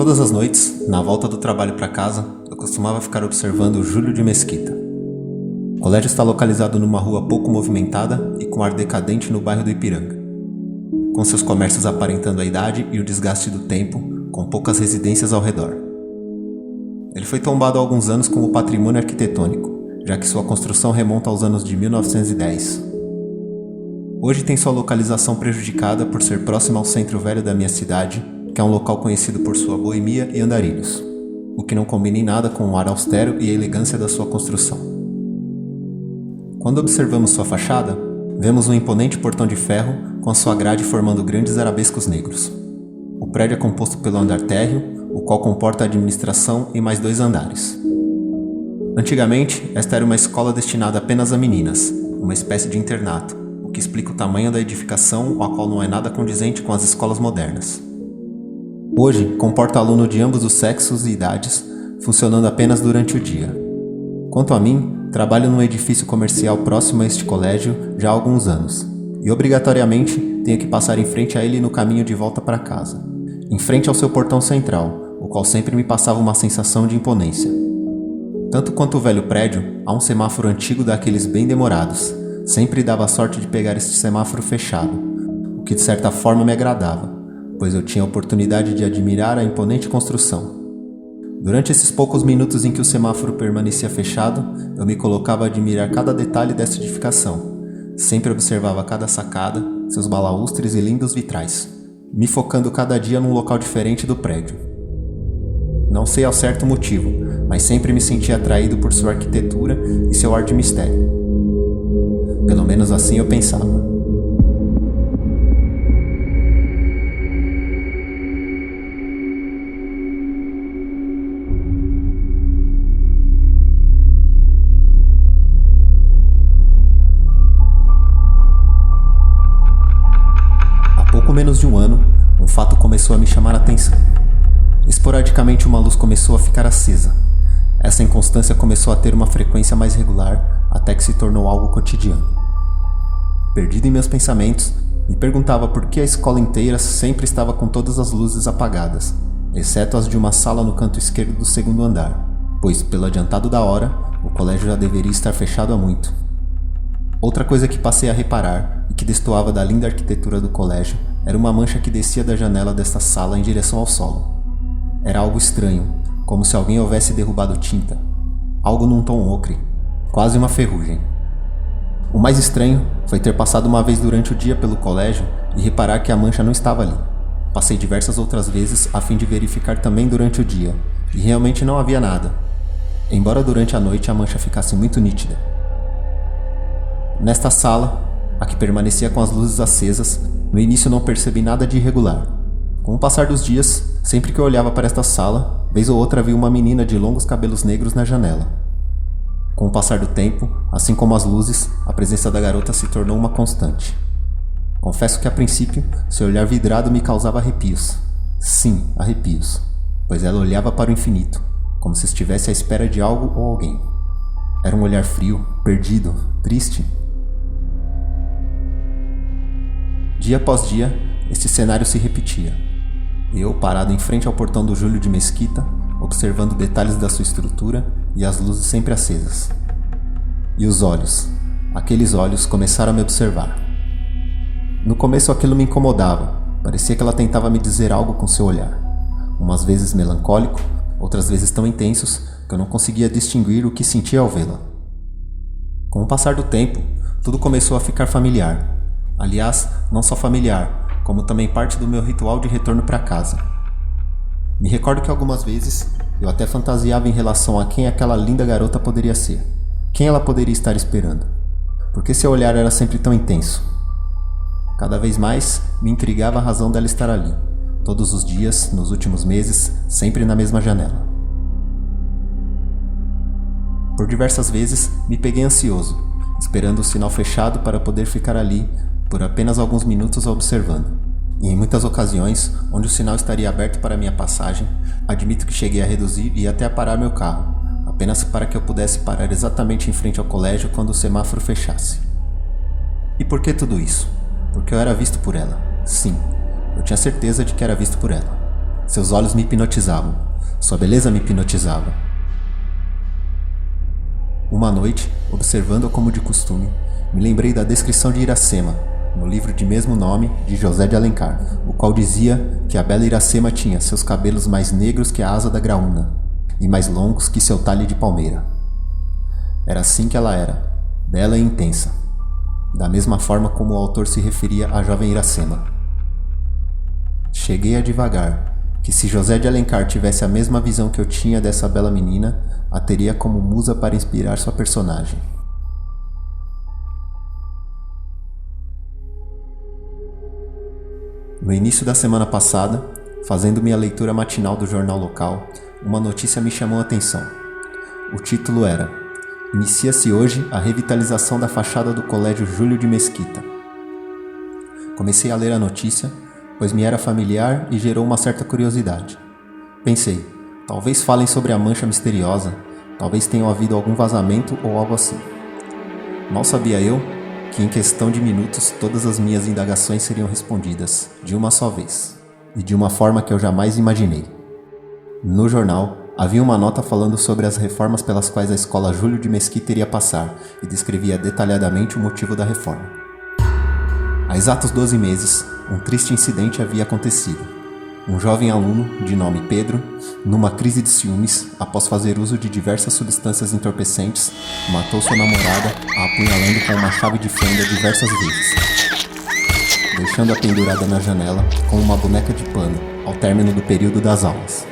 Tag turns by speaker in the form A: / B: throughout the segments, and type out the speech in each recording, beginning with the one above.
A: Todas as noites, na volta do trabalho para casa, eu costumava ficar observando o Júlio de Mesquita. O colégio está localizado numa rua pouco movimentada e com ar decadente no bairro do Ipiranga, com seus comércios aparentando a idade e o desgaste do tempo, com poucas residências ao redor. Ele foi tombado há alguns anos como patrimônio arquitetônico, já que sua construção remonta aos anos de 1910. Hoje tem sua localização prejudicada por ser próximo ao centro velho da minha cidade, que é um local conhecido por sua boemia e andarilhos, o que não combina em nada com o ar austero e a elegância da sua construção. Quando observamos sua fachada, vemos um imponente portão de ferro com a sua grade formando grandes arabescos negros. O prédio é composto pelo andar térreo, o qual comporta a administração e mais 2 andares. Antigamente, esta era uma escola destinada apenas a meninas, uma espécie de internato, o que explica o tamanho da edificação, a qual não é nada condizente com as escolas modernas. Hoje, comporta aluno de ambos os sexos e idades, funcionando apenas durante o dia. Quanto a mim, trabalho num edifício comercial próximo a este colégio já há alguns anos, e obrigatoriamente tenho que passar em frente a ele no caminho de volta para casa, em frente ao seu portão central, o qual sempre me passava uma sensação de imponência. Tanto quanto o velho prédio, há um semáforo antigo daqueles bem demorados. Sempre dava a sorte de pegar este semáforo fechado, o que de certa forma me agradava, pois eu tinha a oportunidade de admirar a imponente construção. Durante esses poucos minutos em que o semáforo permanecia fechado, eu me colocava a admirar cada detalhe dessa edificação. Sempre observava cada sacada, seus balaústres e lindos vitrais, me focando cada dia num local diferente do prédio. Não sei ao certo motivo, mas sempre me sentia atraído por sua arquitetura e seu ar de mistério. Pelo menos assim eu pensava. Menos de um ano, um fato começou a me chamar a atenção. Esporadicamente uma luz começou a ficar acesa. Essa inconstância começou a ter uma frequência mais regular, até que se tornou algo cotidiano. Perdido em meus pensamentos, me perguntava por que a escola inteira sempre estava com todas as luzes apagadas, exceto as de uma sala no canto esquerdo do 2º andar, pois, pelo adiantado da hora, o colégio já deveria estar fechado há muito. Outra coisa que passei a reparar, e que destoava da linda arquitetura do colégio, era uma mancha que descia da janela desta sala em direção ao solo. Era algo estranho, como se alguém houvesse derrubado tinta. Algo num tom ocre, quase uma ferrugem. O mais estranho foi ter passado uma vez durante o dia pelo colégio e reparar que a mancha não estava ali. Passei diversas outras vezes a fim de verificar também durante o dia, e realmente não havia nada, embora durante a noite a mancha ficasse muito nítida. Nesta sala, a que permanecia com as luzes acesas, no início não percebi nada de irregular. Com o passar dos dias, sempre que eu olhava para esta sala, vez ou outra vi uma menina de longos cabelos negros na janela. Com o passar do tempo, assim como as luzes, a presença da garota se tornou uma constante. Confesso que a princípio, seu olhar vidrado me causava arrepios. Sim, arrepios, pois ela olhava para o infinito, como se estivesse à espera de algo ou alguém. Era um olhar frio, perdido, triste. Dia após dia, este cenário se repetia. Eu, parado em frente ao portão do Júlio de Mesquita, observando detalhes da sua estrutura e as luzes sempre acesas. E os olhos, aqueles olhos começaram a me observar. No começo aquilo me incomodava, parecia que ela tentava me dizer algo com seu olhar. Umas vezes melancólico, outras vezes tão intensos que eu não conseguia distinguir o que sentia ao vê-la. Com o passar do tempo, tudo começou a ficar familiar. Aliás, não só familiar, como também parte do meu ritual de retorno para casa. Me recordo que algumas vezes eu até fantasiava em relação a quem aquela linda garota poderia ser, quem ela poderia estar esperando, porque seu olhar era sempre tão intenso. Cada vez mais me intrigava a razão dela estar ali, todos os dias, nos últimos meses, sempre na mesma janela. Por diversas vezes me peguei ansioso, esperando o sinal fechado para poder ficar ali por apenas alguns minutos observando. E em muitas ocasiões, onde o sinal estaria aberto para minha passagem, admito que cheguei a reduzir e até a parar meu carro, apenas para que eu pudesse parar exatamente em frente ao colégio quando o semáforo fechasse. E por que tudo isso? Porque eu era visto por ela. Sim, eu tinha certeza de que era visto por ela. Seus olhos me hipnotizavam. Sua beleza me hipnotizava. Uma noite, observando-a como de costume, me lembrei da descrição de Iracema, no livro de mesmo nome de José de Alencar, o qual dizia que a bela Iracema tinha seus cabelos mais negros que a asa da graúna e mais longos que seu talhe de palmeira. Era assim que ela era, bela e intensa, da mesma forma como o autor se referia à jovem Iracema. Cheguei a divagar que se José de Alencar tivesse a mesma visão que eu tinha dessa bela menina, a teria como musa para inspirar sua personagem. No início da semana passada, fazendo minha leitura matinal do jornal local, uma notícia me chamou a atenção. O título era: Inicia-se hoje a revitalização da fachada do Colégio Júlio de Mesquita. Comecei a ler a notícia, pois me era familiar e gerou uma certa curiosidade. Pensei, talvez falem sobre a mancha misteriosa, talvez tenha havido algum vazamento ou algo assim. Mal sabia eu que em questão de minutos todas as minhas indagações seriam respondidas, de uma só vez, e de uma forma que eu jamais imaginei. No jornal, havia uma nota falando sobre as reformas pelas quais a escola Júlio de Mesquita iria passar e descrevia detalhadamente o motivo da reforma. Há exatos 12 meses, um triste incidente havia acontecido. Um jovem aluno, de nome Pedro, numa crise de ciúmes, após fazer uso de diversas substâncias entorpecentes, matou sua namorada, a apunhalando com uma chave de fenda diversas vezes, deixando-a pendurada na janela como uma boneca de pano, ao término do período das aulas.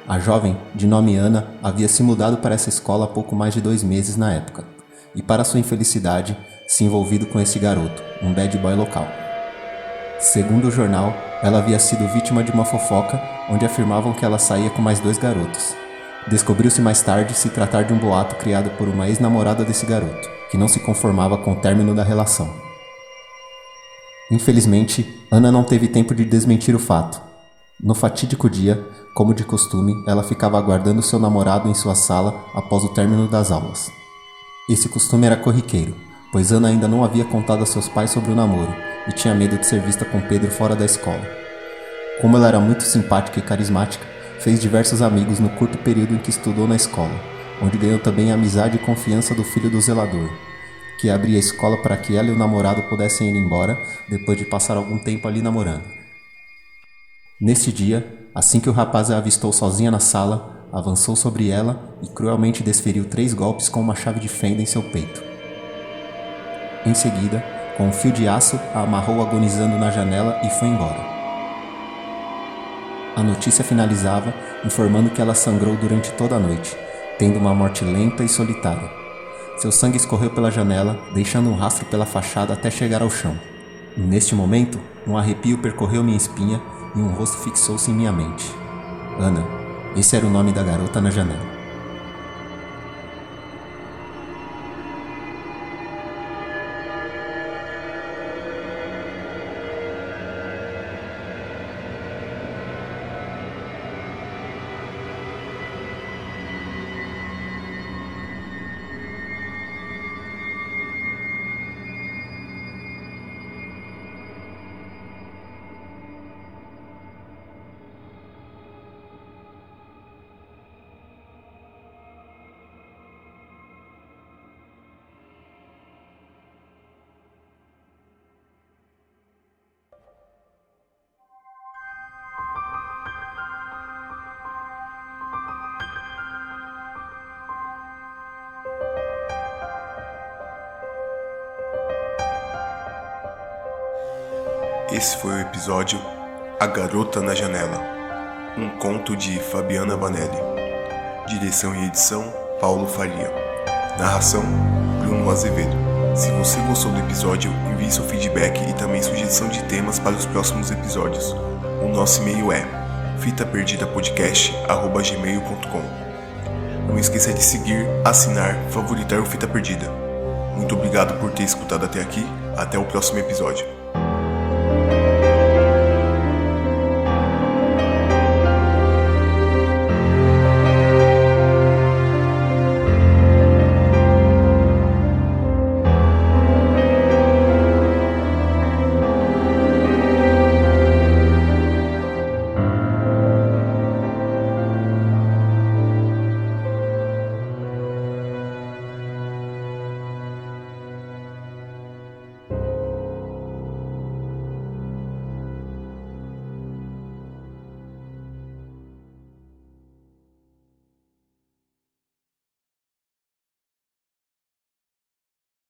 A: A jovem, de nome Ana, havia se mudado para essa escola há pouco mais de 2 meses na época, e para sua infelicidade, se envolvido com esse garoto, um bad boy local. Segundo o jornal, ela havia sido vítima de uma fofoca onde afirmavam que ela saía com mais 2 garotos. Descobriu-se mais tarde se tratar de um boato criado por uma ex-namorada desse garoto, que não se conformava com o término da relação. Infelizmente, Ana não teve tempo de desmentir o fato. No fatídico dia, como de costume, ela ficava aguardando seu namorado em sua sala após o término das aulas. Esse costume era corriqueiro, pois Ana ainda não havia contado a seus pais sobre o namoro e tinha medo de ser vista com Pedro fora da escola. Como ela era muito simpática e carismática, fez diversos amigos no curto período em que estudou na escola, onde ganhou também a amizade e confiança do filho do zelador, que abria a escola para que ela e o namorado pudessem ir embora depois de passar algum tempo ali namorando. Neste dia, assim que o rapaz a avistou sozinha na sala, avançou sobre ela e cruelmente desferiu 3 golpes com uma chave de fenda em seu peito. Em seguida, com um fio de aço, a amarrou agonizando na janela e foi embora. A notícia finalizava informando que ela sangrou durante toda a noite, tendo uma morte lenta e solitária. Seu sangue escorreu pela janela, deixando um rastro pela fachada até chegar ao chão. Neste momento, um arrepio percorreu minha espinha e um rosto fixou-se em minha mente. Ana, esse era o nome da garota na janela.
B: Esse foi o episódio A Garota na Janela, um conto de Fabiana Vanelli. Direção e edição, Paulo Faria. Narração, Bruno Azevedo. Se você gostou do episódio, envie seu feedback e também sugestão de temas para os próximos episódios. O nosso e-mail é fitaperdidapodcast@gmail.com. Não esqueça de seguir, assinar, favoritar o Fita Perdida. Muito obrigado por ter escutado até aqui. Até o próximo episódio.